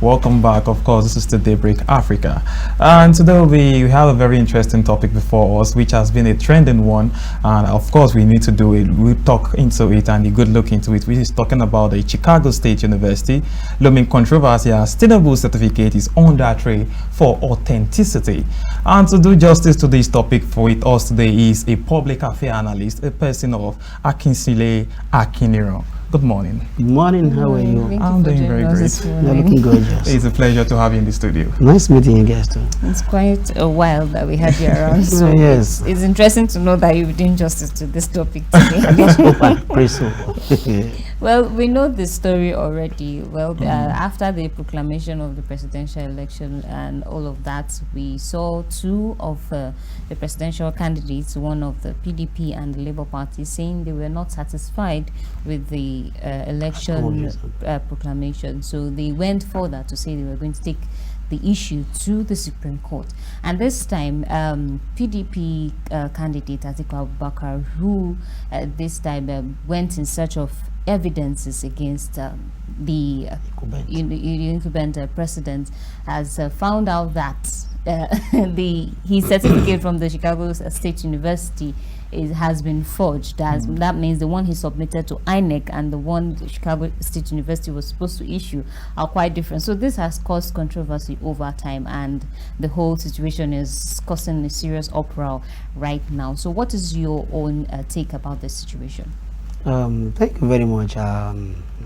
Welcome back. Of course, this is the Daybreak Africa. And today we have a very interesting topic before us, which has been a trending one. And of course, we need to do it. We'll talk into it and a good look into it, which is talking about the Chicago State University Looming controversy as Tinubu certificate is under threat for authenticity. And to do justice to this topic for it us today is a public affairs analyst, a person of Akinsile, Akinniran. Good morning. Good morning. How are you? I'm doing very great. You're looking gorgeous. It's a pleasure to have you in the studio. Nice meeting you guys too. It's quite a while that we had you around. So yes. It's interesting to know that you've done justice to this topic today. Well, we know the story already. Well, after the proclamation of the presidential election and all of that, we saw two of the presidential candidates, one of the PDP and the Labour Party, saying they were not satisfied with the election proclamation. So they went further to say they were going to take the issue to the Supreme Court. And this time, PDP candidate Atiku Abubakar, who this time went in search of evidences against the incumbent president, has found out that his certificate from the Chicago State University has been forged. That means the one he submitted to INEC and the one the Chicago State University was supposed to issue are quite different. So this has caused controversy over time, and the whole situation is causing a serious uproar right now. So what is your own take about this situation? Thank you very much. I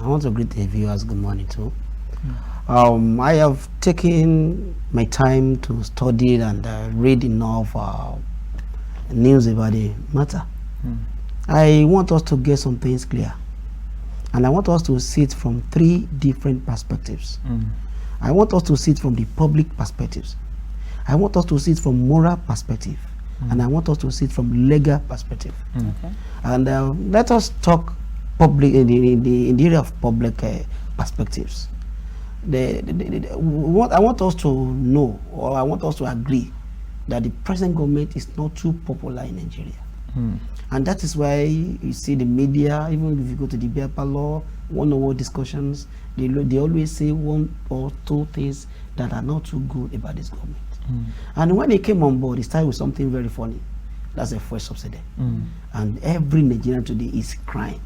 want to greet the viewers. Good morning too. I have taken my time to study and read enough news about the matter. I want us to get some things clear, and I want us to see it from three different perspectives. I want us to see it from the public perspectives. I want us to see it from moral perspective. And I want us to see it from legal perspective. Okay. And let us talk public in the area of public perspectives. What I want us to know, or I want us to agree, that the present government is not too popular in Nigeria. And that is why you see the media, even if you go to the beer parlor, one-on-one discussions, they always say one or two things that are not too good about this government. And when he came on board, he started with something very funny. That's a fuel subsidy. And every Nigerian today is crying.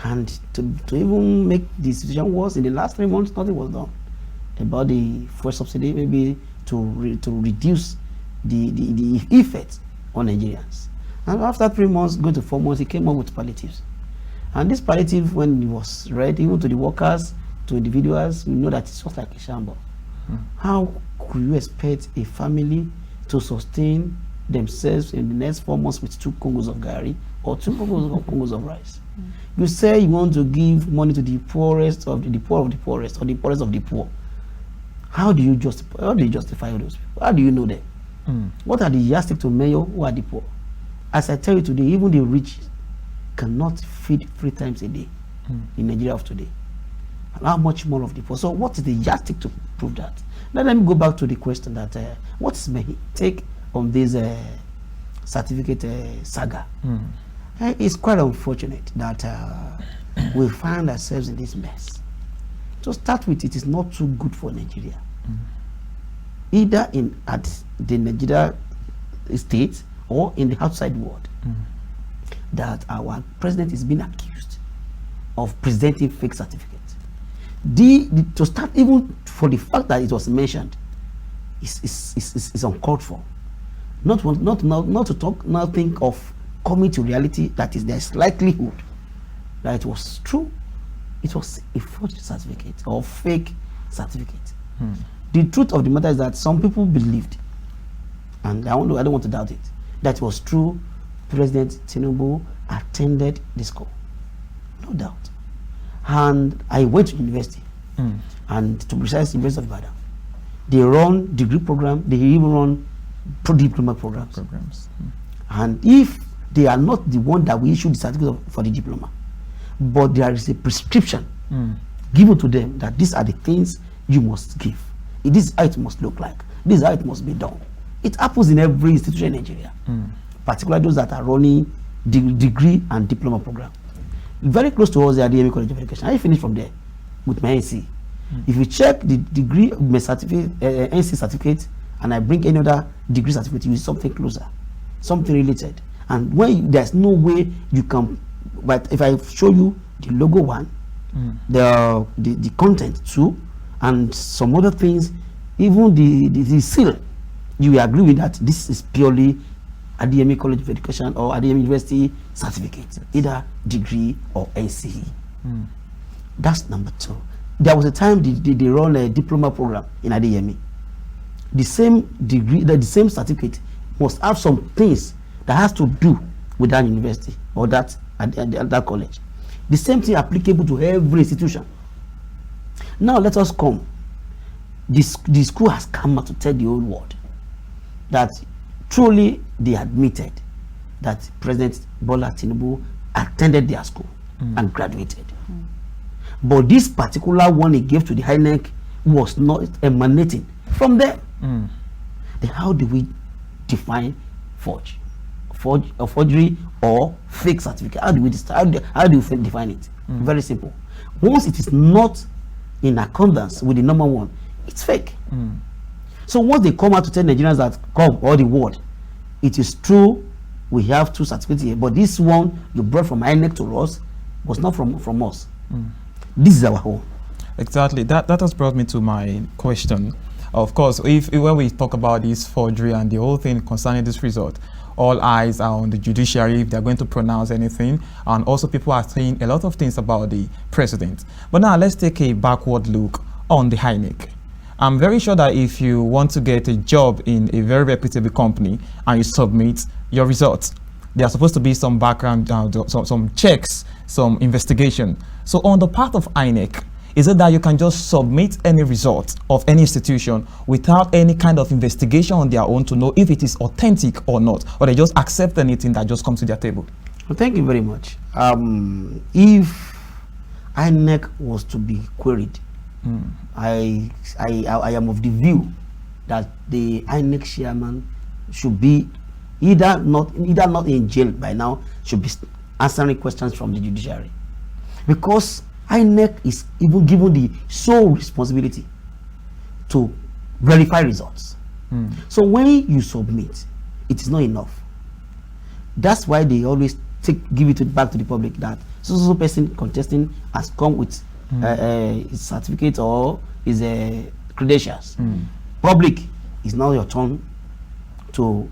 And to even make the situation worse, in the last 3 months, nothing was done about the fuel subsidy, maybe to reduce the effect on Nigerians. And after 3 months, going to 4 months, he came up with palliatives. And this palliative, when it was read, even to the workers, to individuals, we know that it's just like a shamble. How could you expect a family to sustain themselves in the next 4 months with 2 Congos of Gari or 2 Congos of rice? You say you want to give money to the poorest of the poor of the poorest, or the poorest of the poor. How do you justify all those people? How do you know them? What are the yardstick to mayor who are the poor? As I tell you today, even the rich cannot feed 3 times a day in Nigeria of today. How much more of the poor? So what is the yardstick to prove that? Now let me go back to the question that what is my take on this certificate saga? It's quite unfortunate that we find ourselves in this mess. To start with, it is not too good for Nigeria. Either at the Nigeria state or in the outside world, that our president is being accused of presenting fake certificates. To start, even for the fact that it was mentioned, is uncalled for. Not to talk, now think of coming to reality that there's likelihood that it was true. It was a forged certificate or fake certificate. The truth of the matter is that some people believed, and I don't want to doubt it, that it was true. President Tinubu attended this call, no doubt. And I went to university, and to precise, University of Ibadan. They run degree program, they even run diploma programs. And if they are not the one that we issue the certificate for the diploma, but there is a prescription given to them that these are the things you must give. This is how it must look like. This is how it must be done. It happens in every institution in Nigeria, particularly those that are running degree and diploma program. Very close to us, the College of Education. I finished from there with my NC. If you check the degree certificate, NC certificate, and I bring any other degree certificate, you use something closer, something related. And when there's no way you can, but if I show you the logo one, the content too, and some other things, even the seal, you will agree with that this is purely ADME College of Education or ADME University certificate, either degree or NCE. That's number 2. There was a time they run a diploma program in ADME. The same degree, the same certificate must have some things that has to do with that university or that college. The same thing applicable to every institution. Now let us come. The school has come out to tell the whole world that truly they admitted that President Bola Tinubu attended their school and graduated. But this particular one he gave to the INEC was not emanating from them. Then how do we define forgery or fake certificate? How do we define it? Very simple. Once it is not in accordance with the number 1, it's fake. So once they come out to tell Nigerians that come all the world, it is true we have 2 certificates here, but this one you brought from INEC to us was not from us. This is our home. Exactly. That has brought me to my question. Of course, if when we talk about this forgery and the whole thing concerning this result, all eyes are on the judiciary if they're going to pronounce anything, and also people are saying a lot of things about the president. But now let's take a backward look on the INEC. I'm very sure that if you want to get a job in a very reputable company and you submit your results, there are supposed to be some background, some checks, some investigation. So on the part of INEC, is it that you can just submit any result of any institution without any kind of investigation on their own to know if it is authentic or not, or they just accept anything that just comes to their table? Well, thank you very much. If INEC was to be queried, I am of the view that the INEC chairman should be either not in jail by now, should be answering questions from the judiciary, because INEC is even given the sole responsibility to verify results. So when you submit, it is not enough. That's why they always give it back to the public that so person contesting has come with his certificate or his credentials. Public, is now your turn to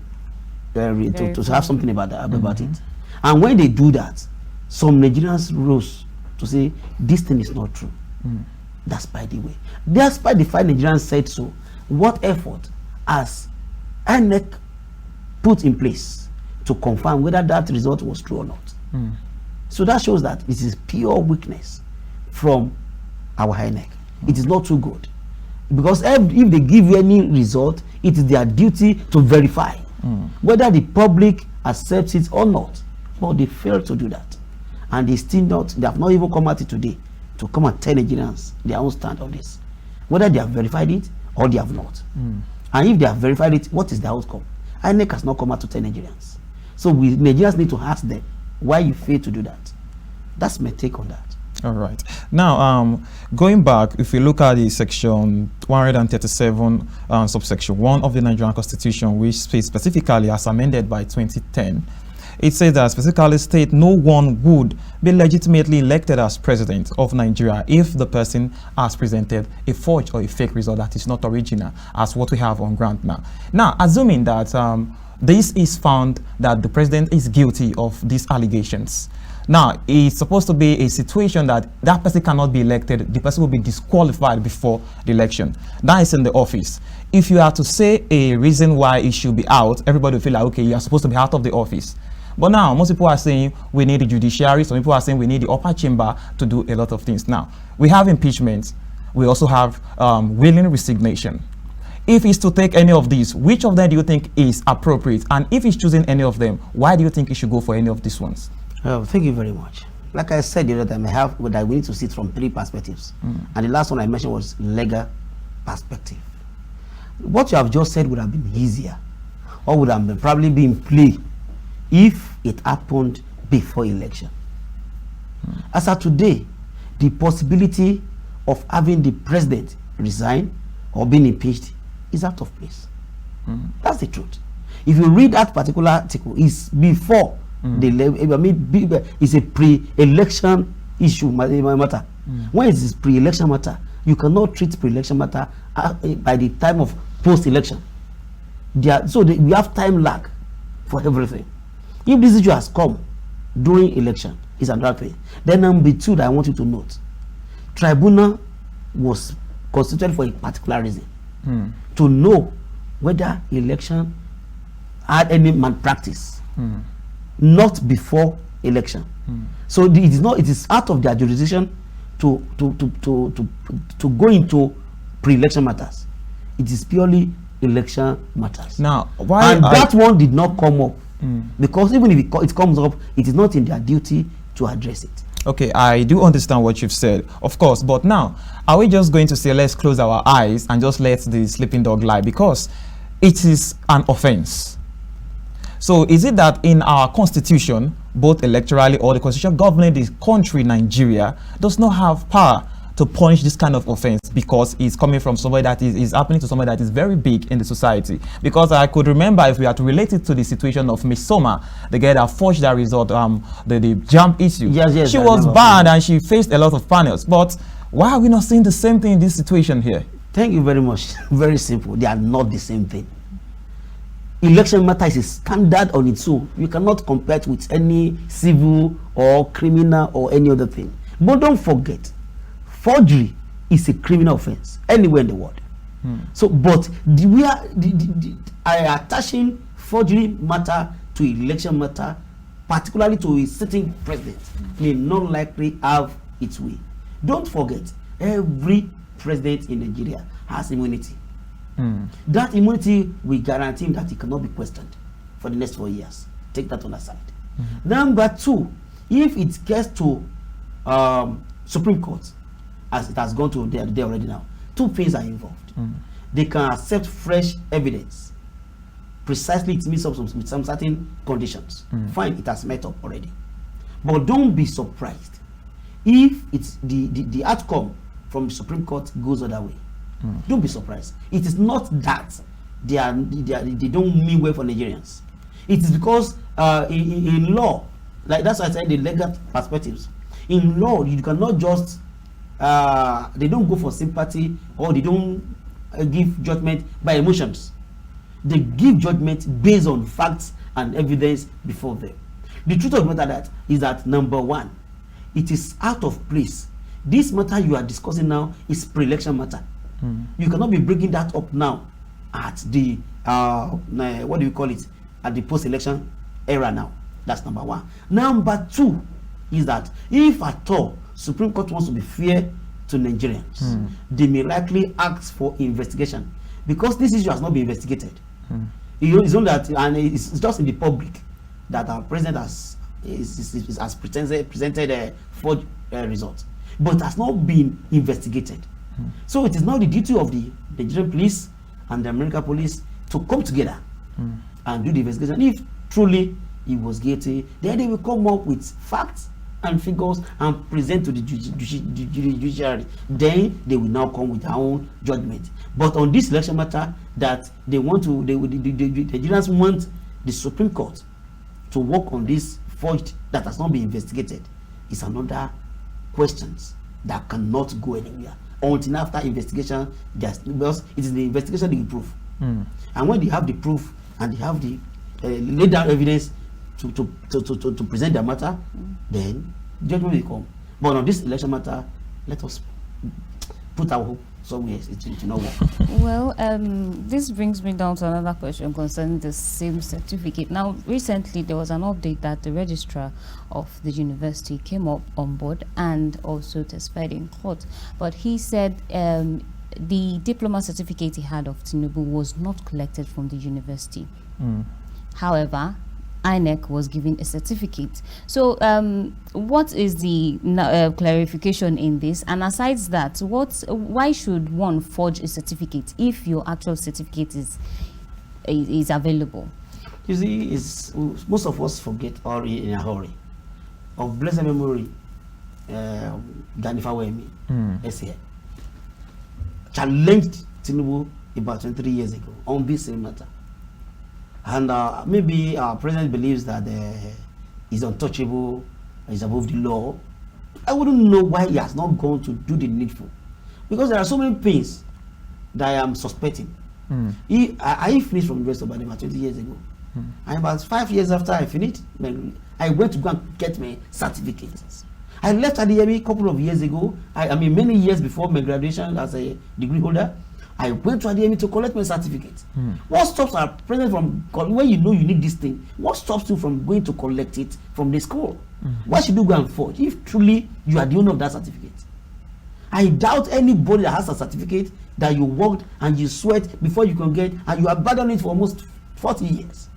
have something about it. And when they do that, some Nigerians rose to say this thing is not true. That's by the way. Despite the fact Nigerians said so, what effort has INEC put in place to confirm whether that result was true or not? So that shows that it is pure weakness from our INEC. It is not too good, because if they give you any result, it is their duty to verify whether the public accepts it or not. But they fail to do that, and they have not even come at it today to come and tell Nigerians their own stand on this, whether they have verified it or they have not. And if they have verified it, what is the outcome? INEC has not come out to tell Nigerians. So Nigerians need to ask them why you fail to do that. That's my take on that. All right. Now, going back, if we look at the section 137, subsection 1 of the Nigerian Constitution, which specifically as amended by 2010, it says that specifically state no one would be legitimately elected as president of Nigeria if the person has presented a forged or a fake result that is not original, as what we have on ground now. Now, assuming that this is found that the president is guilty of these allegations, now it's supposed to be a situation that that person cannot be elected, the person will be disqualified before the election. That is in the office. If you are to say a reason why it should be out, everybody will feel like, okay, you are supposed to be out of the office. But now, most people are saying we need the judiciary. Some people are saying we need the upper chamber to do a lot of things. Now, we have impeachment. We also have willing resignation. If he's to take any of these, which of them do you think is appropriate? And if he's choosing any of them, why do you think he should go for any of these ones? Thank you very much. Like I said the other time, we need to see it from 3 perspectives. And the last one I mentioned was legal perspective. What you have just said would have been easier, or would have been probably been play if it happened before election. As of today, the possibility of having the president resign or being impeached is out of place. That's the truth. If you read that particular article, it's before the level. I mean, it's a pre-election issue matter. When it is pre-election matter, you cannot treat pre-election matter by the time of post-election. We have time lag for everything. If this issue has come during election, it's another thing. Then number two that I want you to note, tribunal was constituted for a particular reason, to know whether election had any malpractice, not before election. So it is out of their jurisdiction to go into pre-election matters. It is purely election matters. Now, that one did not come up because even if it comes up, it is not in their duty to address it. Okay, I do understand what you've said, of course, but now, are we just going to say, let's close our eyes and just let the sleeping dog lie? Because it is an offense. So is it that in our constitution, both electorally or the constitution governing the country, Nigeria, does not have power to punish this kind of offense because it's coming from somebody that is happening to somebody that is very big in the society? Because I could remember, if we had to relate it to the situation of Miss Soma, the girl that forged that result, the jam issue. Yes, she was banned and she faced a lot of panels. But why are we not seeing the same thing in this situation here? Thank you very much. Very simple. They are not the same thing. Election matter is a standard on its own. You cannot compare it with any civil or criminal or any other thing. But don't forget, forgery is a criminal offense anywhere in the world. So, but we are attaching forgery matter to election matter, particularly to a sitting president, may not likely have its way. Don't forget, every president in Nigeria has immunity. That immunity will guarantee him that he cannot be questioned for the next 4 years. Take that on the side. Number two, if it gets to Supreme Court, as it has gone to there already now, two things are involved. They can accept fresh evidence. Precisely, it meets up with some certain conditions. Fine, it has met up already. But don't be surprised if it's the outcome from the Supreme Court goes other way. Don't be surprised. It is not that they don't mean well for Nigerians. It is because in law, like that's why I said the legal perspectives. In law, you cannot just they don't go for sympathy, or they don't give judgment by emotions. They give judgment based on facts and evidence before them. The truth of the matter is that number one, it is out of place. This matter you are discussing now is pre-election matter. You cannot be bringing that up now at the what do you call it, at the post-election era now. That's number one. Number two is that if at all Supreme Court wants to be fair to Nigerians, they may likely ask for investigation, because this issue has not been investigated. It's only that, and it's just in the public that our president has presented a forged result, but has not been investigated. So it is now the duty of the Nigerian police and the American police to come together and do the investigation. If truly he was guilty, then they will come up with facts and figures and present to the judiciary. Then they will now come with their own judgment. But on this election matter, that the Nigerians want the Supreme Court to work on this forged that has not been investigated, is another questions that cannot go anywhere until after investigation. Because it is the investigation they will prove, and when they have the proof and they have the laid down evidence to present their matter, then judgment will come. But on this election matter, let us put our hope somewhere. It will not work. Well, this brings me down to another question concerning the same certificate. Now, recently there was an update that the registrar of the university came up on board and also testified in court. But he said the diploma certificate he had of Tinubu was not collected from the university. However, INEC was given a certificate. So what is the clarification in this? And aside that, why should one forge a certificate if your actual certificate is available? You see, most of us forget, or in a hurry, of blessed memory, Ganifa Wemi, SCA. challenged Tinubu about 23 years ago on this same matter. And maybe our president believes that he's untouchable, he's above the law. I wouldn't know why he has not gone to do the needful. Because there are so many things that I am suspecting. I finished from the rest of about 20 years ago. And about 5 years after I finished, I went to go and get my certificates. I left Adiyemi a couple of years ago. I mean, many years before my graduation as a degree holder. I went to Adiyemi to collect my certificate. What stops our president from, when you know you need this thing, what stops you from going to collect it from the school? Why should you go and forge if truly you are the owner of that certificate? I doubt anybody that has a certificate that you worked and you sweat before you can get, and you abandoned it for almost 40 years.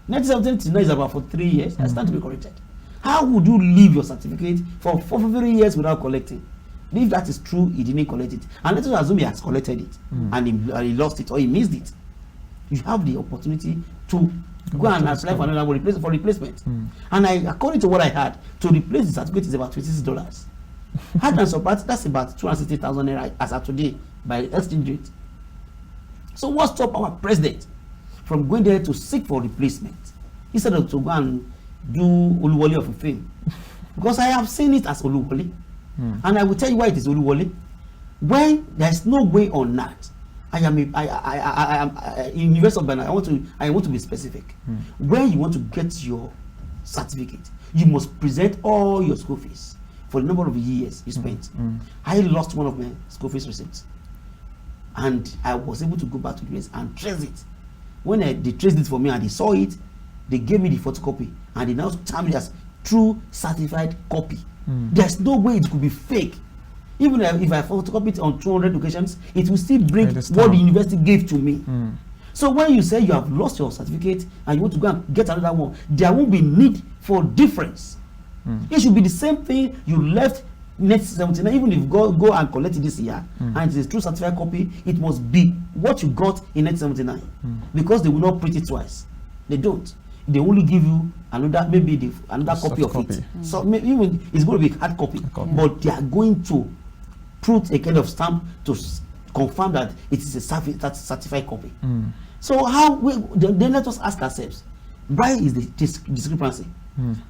1970 now is about for 3 years. I stand to be corrected. How would you leave your certificate for 3 years without collecting? If that is true, he didn't collect it. And let us assume he has collected it and he lost it or he missed it. You have the opportunity to go and apply for another replacement. And according to what I had, to replace the certificate is about $26. Hard and surprise, that's about 260,000 naira as of today by exchange rate. So what stopped our president from going there to seek for replacement instead of to go and do Oluwole of a fame? Because I have seen it as Oluwole. And I will tell you why it is Oluwole. When there is no way on that, I am in University of Ghana. I want to be specific. When you want to get your certificate, you must present all your school fees for the number of years you spent. I lost one of my school fees receipts, and I was able to go back to the place and trace it. When they traced it for me and they saw it, they gave me the photocopy and they now termed it as true certified copy. There's no way it could be fake. Even if I photocopy it on 200 occasions, it will still bring what the university gave to me. So when you say you have lost your certificate and you want to go and get another one, there won't be need for difference. It should be the same thing you left 1979. Even if you go and collect it this year and it is a true certified copy, it must be what you got in 1979 because they will not print it twice. They don't. They only give you another, maybe another copy of it. So maybe even it's going to be hard copy, but they are going to put a kind of stamp to confirm that it is a certified copy. So then let us ask ourselves, why is the discrepancy?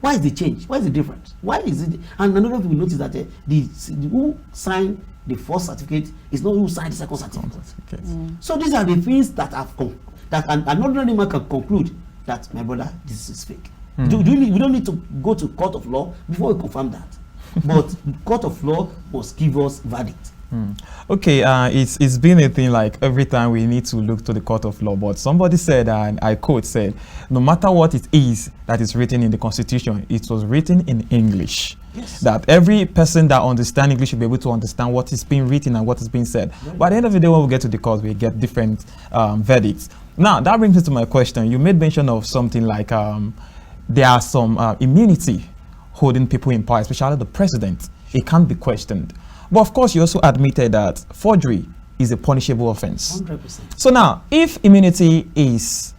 Why is the change? Why is the difference? Why is it? And another thing we notice that the who signed the first certificate is not who signed the second certificate. So these are the things that that an ordinary man can conclude that, my brother, this is fake. We don't need to go to court of law before we confirm that. But court of law must give us verdict. Okay, it's been a thing like every time we need to look to the court of law, but somebody said, and I quote, said, no matter what it is that is written in the Constitution, it was written in English. Yes. That every person that understands English should be able to understand what is being written and what is being said. Right. But at the end of the day, when we get to the court, we get different verdicts. Now, that brings me to my question. You made mention of something like there are some immunity holding people in power, especially the president. It can't be questioned. But of course, you also admitted that forgery is a punishable offense. 100%. So now, if immunity is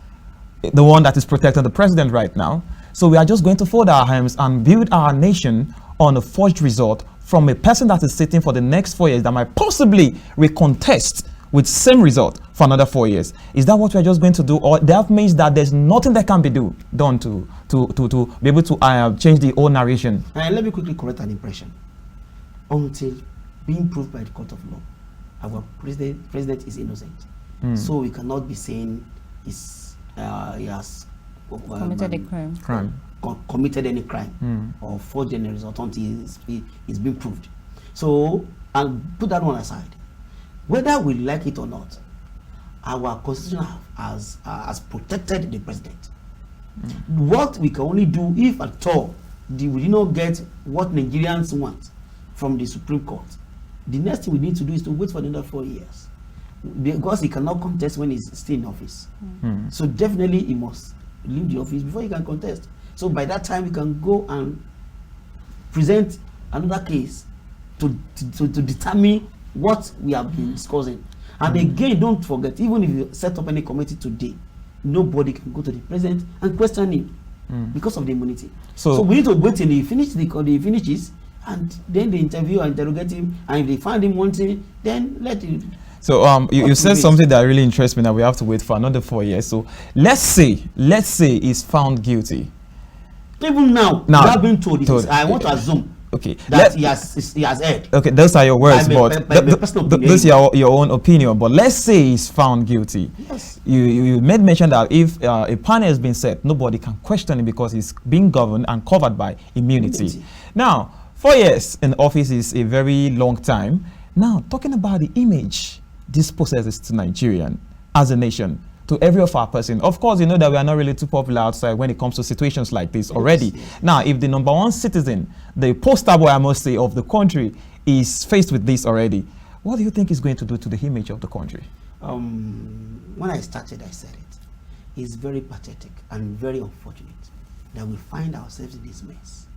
the one that is protecting the president right now, so we are just going to fold our hands and build our nation on a forged result from a person that is sitting for the next 4 years that might possibly recontest with same result for another 4 years. Is that what we are just going to do? Or that means that there's nothing that can be done to be able to change the whole narration? Let me quickly correct an impression. Until being proved by the court of law, our president is innocent. So we cannot be saying he has committed a crime. Committed any crime or forged any result until it's been proved. So I'll put that one aside. Whether we like it or not, our constitution has protected the president. What we can only do, if at all we do not get what Nigerians want from the Supreme Court, the next thing we need to do is to wait for another 4 years, because he cannot contest when he's still in office. So definitely he must leave the office before he can contest. So by that time we can go and present another case to determine what we have been discussing. And again, don't forget, even if you set up any committee today, nobody can go to the president and question him because of the immunity. So we need to wait till he finishes, and then they interview and interrogate him, and if they find him wanting, then let him. So you said something that really interests me that we have to wait for another 4 years. So let's say he's found guilty. Even now we have been told. I want to assume that he has heard. Okay, those are your words, but those are your own opinion. But let's say he's found guilty. Yes. You made mention that if a panel has been set, nobody can question him because he's being governed and covered by immunity. Now, 4 years in office is a very long time. Now, talking about the image this possesses to Nigerian as a nation, to every of our person. Of course, you know that we are not really too popular outside when it comes to situations like this already. Yes. Now, if the #1 citizen, the poster boy, I must say, of the country is faced with this already, what do you think is going to do to the image of the country? When I started, I said it. It's very pathetic and very unfortunate that we find ourselves in this mess.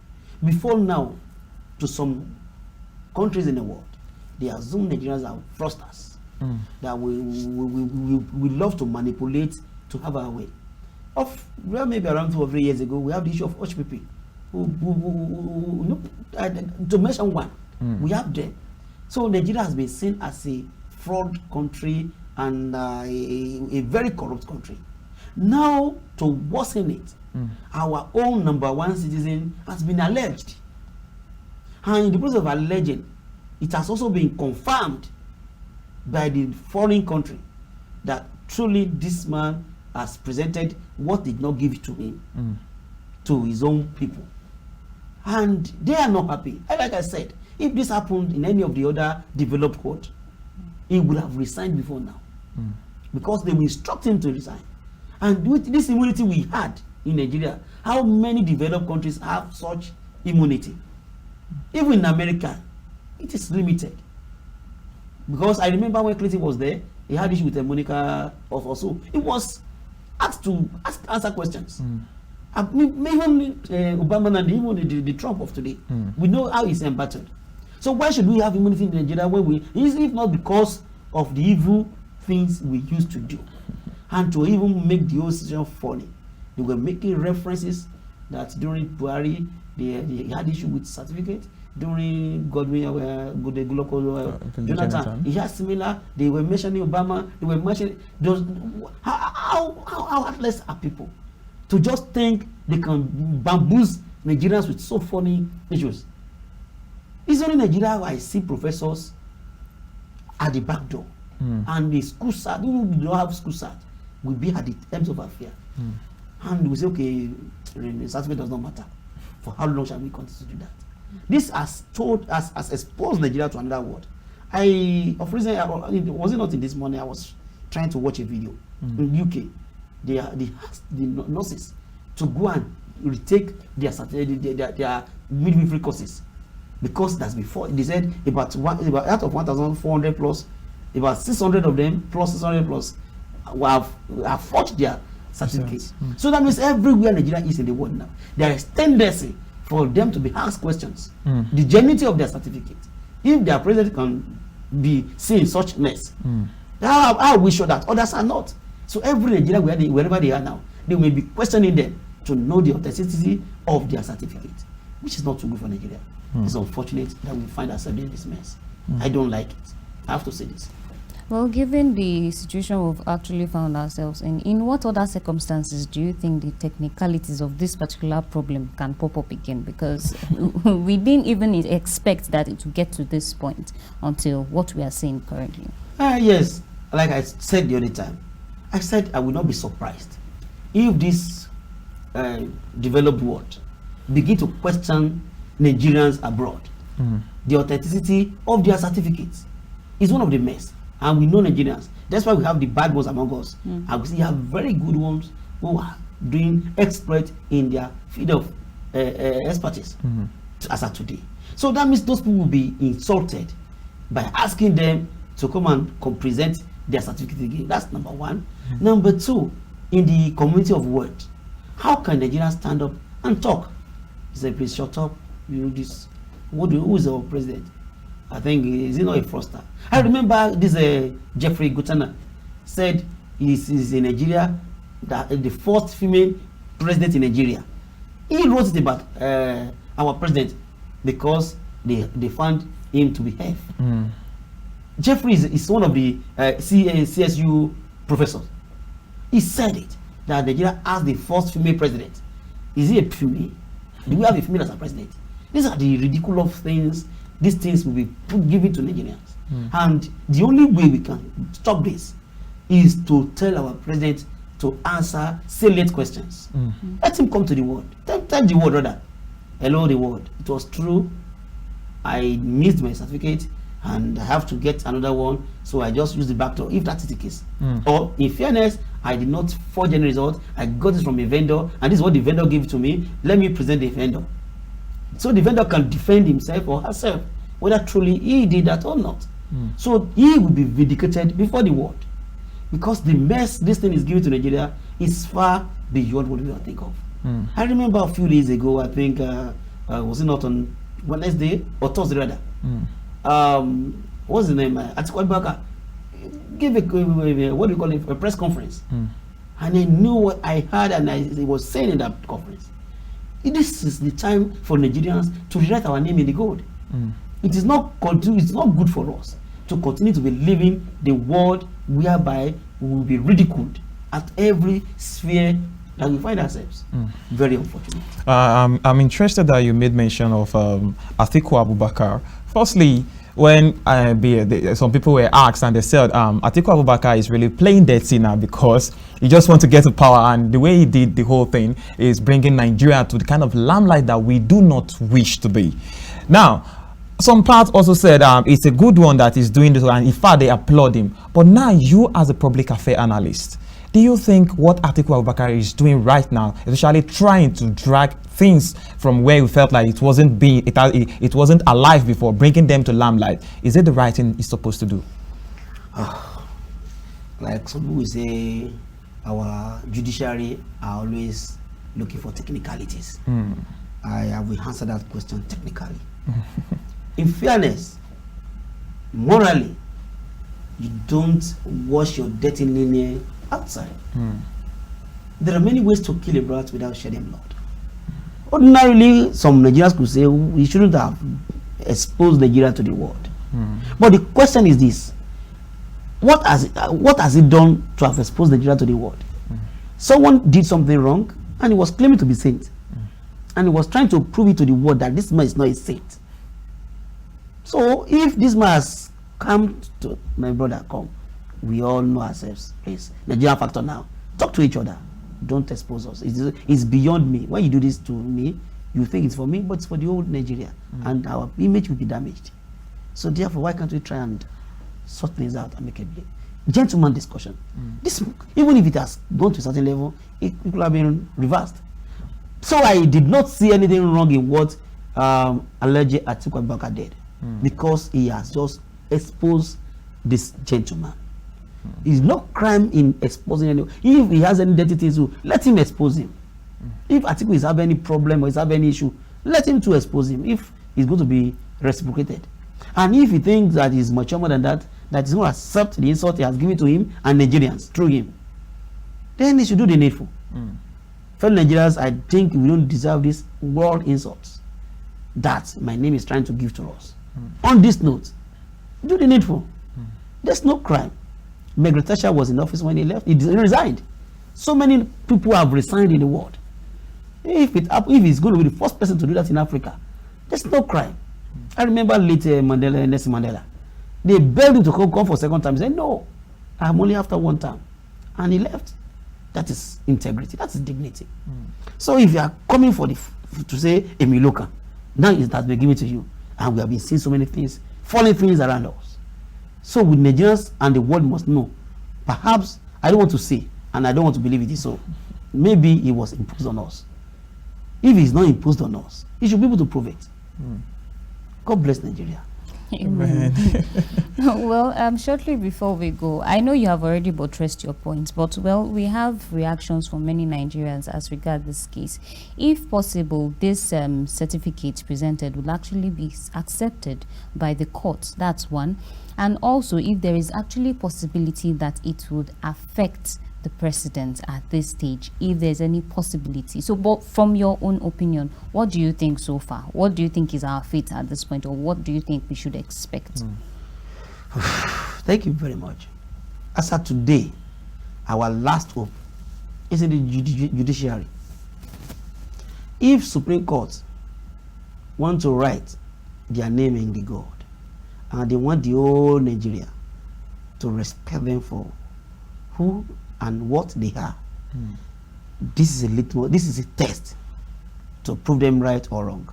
Before now, to some countries in the world, they assume Nigerians are fraudsters. That we love to manipulate to have our way. Maybe around 2 or 3 years ago, we have the issue of HPP. To mention one, we have them. So Nigeria has been seen as a fraud country and a very corrupt country. Now, to worsen it, our own #1 citizen has been alleged. And in the process of alleging, it has also been confirmed by the foreign country that truly this man has presented what did not give to him, to his own people. And they are not happy. And like I said, if this happened in any of the other developed world, he would have resigned before now. Because they will instruct him to resign. And with this immunity we had in Nigeria, how many developed countries have such immunity? Even in America, it is limited. Because I remember when Clinton was there, he had issue with Monica also. It was asked to answer questions. Even Obama and even the Trump of today, we know how he's embattled. So why should we have immunity in Nigeria when if not because of the evil things we used to do? And to even make the whole situation funny, they were making references that during Buhari, they had issue with certificate. During Godwin, Jonathan, he has similar. They were mentioning Obama. They were mentioning those. How heartless are people to just think they can bamboozle Nigerians with so funny issues? It's only Nigeria where I see professors at the back door, and the school cert, who do not have school cert, will be at the ends of our fear, and we say, okay, the certificate does not matter. For how long shall we continue to do that? This has exposed Nigeria to another world. Was it not in this morning? I was trying to watch a video in UK. They asked the nurses to go and retake their midwifery courses, because that's before they said about out of 1,400 plus, about 600 of them plus 600 plus have forged their certificates. So that means everywhere Nigeria is in the world now, there is tendency for them to be asked questions. The genuinity of their certificate. If their president can be seen such mess, how are we sure that others are not? So every Nigerian, wherever they are now, they may be questioning them to know the authenticity of their certificate, which is not too good for Nigeria. It's unfortunate that we find ourselves in this mess. I don't like it. I have to say this. Well, given the situation we've actually found ourselves in what other circumstances do you think the technicalities of this particular problem can pop up again? Because we didn't even expect that it would get to this point until what we are seeing currently. Yes, like I said the other time, I said I would not be surprised if this developed world begin to question Nigerians abroad. The authenticity of their certificates is one of the mess. And we know Nigerians. That's why we have the bad ones among us. And we see have very good ones who are doing exploit in their field of expertise as of today. So that means those people will be insulted by asking them to come and present their certificate again. That's number one. Number two, in the community of words, how can Nigerians stand up and talk? He said, please shut up. You know this. Who is our president? I think is not a fraudster. I remember this Jeffrey Gutana said he's in Nigeria, that the first female president in Nigeria. He wrote it about our president because they found him to be half. Jeffrey is one of the CSU professors. He said it, that Nigeria has the first female president. Is he a female? Do we have a female as a president? These are the ridiculous things. These things will be given to Nigerians. And the only way we can stop this is to tell our president to answer salient questions. Let him come to the world. Tell the world rather. Hello, the world. It was true. I missed my certificate and I have to get another one, so I just use the back door, if that is the case. Or in fairness, I did not forge any result. I got this from a vendor, and this is what the vendor gave to me. Let me present the vendor, so the vendor can defend himself or herself whether truly he did that or not. So he will be vindicated before the world, because the mess this thing is giving to Nigeria is far beyond what we can think of. I remember a few days ago, I think was it not on Wednesday or Thursday rather, what's the name, Atiku Abubakar gave a what do you call it, a press conference, and I knew what I heard, and I was saying in that conference, this is the time for Nigerians to rewrite our name in the gold. It is not it's not good for us to continue to be living the world whereby we will be ridiculed at every sphere that we find ourselves. Very unfortunate. I'm interested that you made mention of Atiku Abubakar. Firstly, when some people were asked and they said Atiku Abubakar is really playing dirty now because he just wants to get to power, and the way he did the whole thing is bringing Nigeria to the kind of limelight that we do not wish to be. Now, some parts also said it's a good one that he's doing this, and in fact they applaud him. But now, you as a public affairs analyst, do you think what Atiku Abubakar is doing right now, especially trying to drag things from where we felt like it wasn't it wasn't alive before, bringing them to limelight, is it the right thing he's supposed to do? Like some people say, our judiciary are always looking for technicalities. I will answer that question technically. In fairness, morally, you don't wash your dirty linen outside. There are many ways to kill a rat without shedding blood. Ordinarily, some Nigerians could say we shouldn't have exposed Nigeria to the world. But the question is this: what has it done to have exposed Nigeria to the world? Someone did something wrong, and he was claiming to be saint, and he was trying to prove it to the world that this man is not a saint. So if this man has come to my brother, come, we all know ourselves. Please, Nigerian factor now. Talk to each other. Don't expose us. It's beyond me. When you do this to me, you think it's for me, but it's for the whole Nigeria, and our image will be damaged. So therefore, why can't we try and sort things out amicably? Gentleman discussion. This, even if it has gone to a certain level, it could have been reversed. So I did not see anything wrong in what alleged Atiku Abubakar did, because he has just exposed this gentleman. It's no crime in exposing anyone. If he has any dirty things, let him expose him. If Atiku is having any problem or is having any issue, let him to expose him if he's going to be reciprocated. And if he thinks that he's much more than that, that he's going to accept the insult he has given to him and Nigerians through him, then he should do the needful. Fellow Nigerians, I think we don't deserve these world insults that my name is trying to give to us. On this note, do the needful. There's no crime. Margaret Thatcher was in office when he left. He resigned. So many people have resigned in the world. If he's going to be the first person to do that in Africa, there's no crime. I remember late Nelson Mandela. They begged him to come for a second time. He said, no, I'm only after one term. And he left. That is integrity. That is dignity. So if you are coming for to say Emiloka, now it has been given to you. And we have been seeing so many things, falling things around us. So with Nigerians and the world must know. Perhaps, I don't want to say, and I don't want to believe it is so, maybe it was imposed on us. If it's not imposed on us, he should be able to prove it. God bless Nigeria. Amen. Well, shortly before we go, I know you have already buttressed your points, but well, we have reactions from many Nigerians as regards this case. If possible, this certificate presented will actually be accepted by the court. That's one. And also, if there is actually possibility that it would affect the president at this stage, if there's any possibility. So, but from your own opinion, what do you think so far? What do you think is our fate at this point, or what do you think we should expect? Thank you very much. As of today, our last hope is in the judiciary. If Supreme Court want to write their name in the gold, and they want the whole Nigeria to respect them for who and what they are, this is a litmus. This is a test to prove them right or wrong.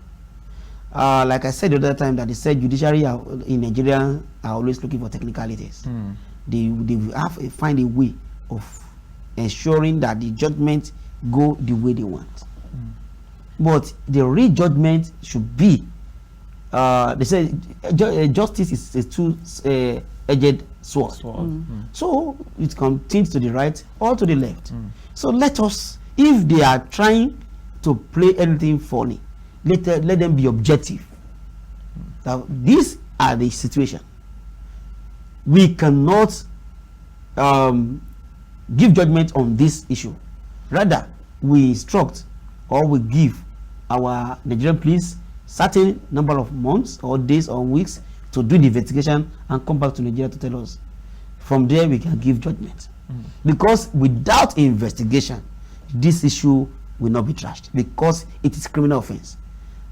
Like I said the other time, that they said judiciary in Nigeria are always looking for technicalities. They will have find a way of ensuring that the judgment go the way they want. But the real judgment should be, they say justice is a two-edged sword. So it can tilt to the right or to the left. So let us, if they are trying to play anything funny, let them be objective. Now, these are the situation. We cannot give judgment on this issue. Rather, we instruct or we give our Nigerian police certain number of months or days or weeks to do the investigation and come back to Nigeria to tell us. From there, we can give judgment. Because without investigation, this issue will not be trashed, because it is criminal offense.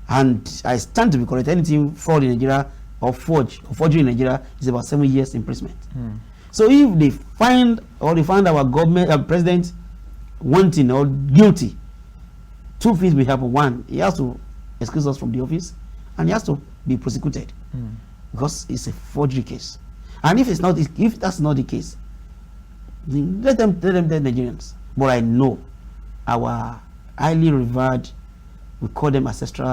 And I stand to be correct. Anything fraud in Nigeria or forgery in Nigeria is about 7 years imprisonment. So if they find our government, our president wanting or guilty, two things will happen. One, he has to excuse us from the office, and he has to be prosecuted because it's a forgery case. And if that's not the case, then let them tell Nigerians. But I know our highly revered, we call them ancestral,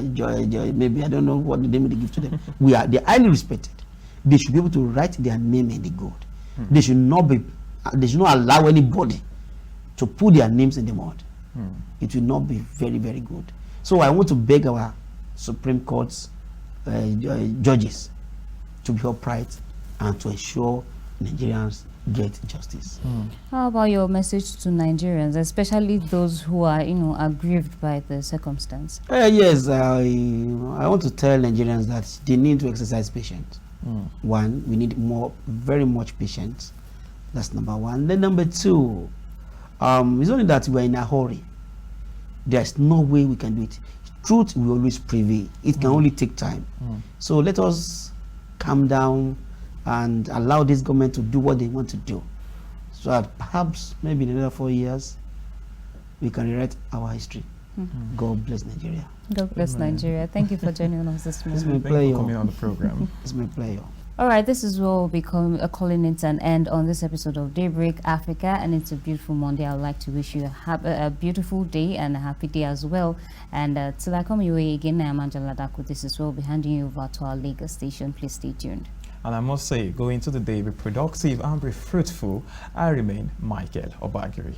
maybe I don't know what the name they give to them. They're highly respected. They should be able to write their name in the gold. They should not allow anybody to put their names in the mud. It will not be very, very good. So I want to beg our Supreme Court's judges to be upright and to ensure Nigerians get justice. How about your message to Nigerians, especially those who are, aggrieved by the circumstance? Yes, I want to tell Nigerians that they need to exercise patience. One, we need very much patience. That's number one. Then number two, it's only that we're in a hurry. There's no way we can do it. Truth will always prevail. It can only take time. So let us calm down and allow this government to do what they want to do, so that perhaps maybe in another 4 years we can rewrite our history. God bless Nigeria. God bless Nigeria. Thank you for joining us this morning. It's my Thank you pleasure. for coming on the program. It's my pleasure. All right, this is where we'll be calling it an end on this episode of Daybreak Africa, and it's a beautiful Monday. I would like to wish you a beautiful day and a happy day as well. And till I come your way again, I am Angela Daku. This is where we'll be handing you over to our Lagos station. Please stay tuned. And I must say, go into the day, be productive and be fruitful. I remain Micheal Obagiri.